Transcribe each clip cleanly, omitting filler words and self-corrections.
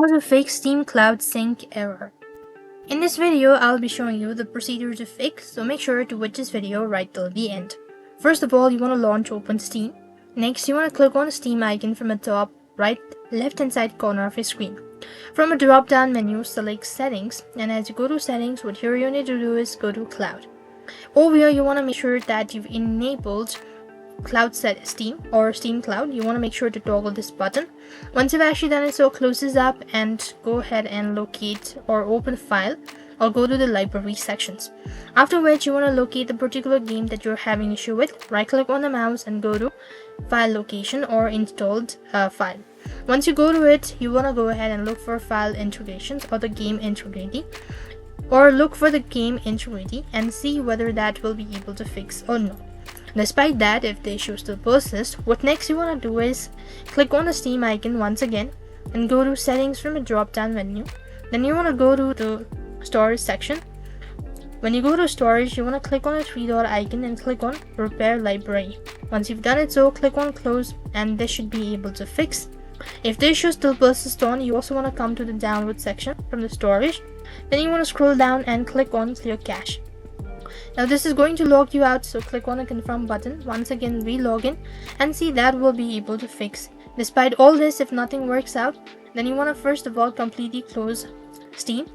how to fix Steam Cloud Sync error. In this video, I'll be showing you the procedure to fix, so make sure to watch this video right till the end. First of all, you want to launch open Steam. Next, you want to click on the Steam icon from the top right left hand side corner of your screen. From a drop down menu, select Settings, and as you go to Settings, what here you need to do is go to Cloud. Over here, you want to make sure that you've enabled Cloud Set Steam or Steam Cloud. You want to make sure to toggle this button. Once you've actually done it, so close this up and go ahead and locate or open File or go to the library sections. After which, you want to locate the particular game that you're having issue with. Right click on the mouse and go to File Location or Installed File. Once you go to it, you want to go ahead and look for File Integrations or the Game Integrity, or look for the Game Integrity and see whether that will be able to fix or not. Despite that, if the issue still persists, what next you want to do is click on the Steam icon once again and go to Settings from a drop down menu. Then you want to go to the Storage section. When you go to Storage, you want to click on the three dot icon and click on Repair Library. Once you've done it, so click on Close, and this should be able to fix. If the issue still persists on, you also want to come to the Download section from the Storage. Then you want to scroll down and click on Clear Cache. Now this is going to log you out, so click on the confirm button. Once again, re-log in and see that will be able to fix. Despite all this, if nothing works out, then you want to first of all completely close Steam.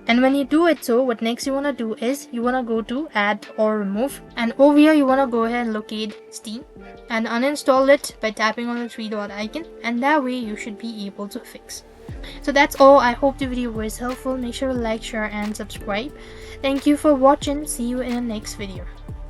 And when you do it, so what next you want to do is you want to go to Add or Remove, and over here you want to go ahead and locate Steam and uninstall it by tapping on the three dot icon, and that way you should be able to fix. So that's all. I hope the video was helpful. Make sure to like, share and subscribe. Thank you for watching. See you in the next video.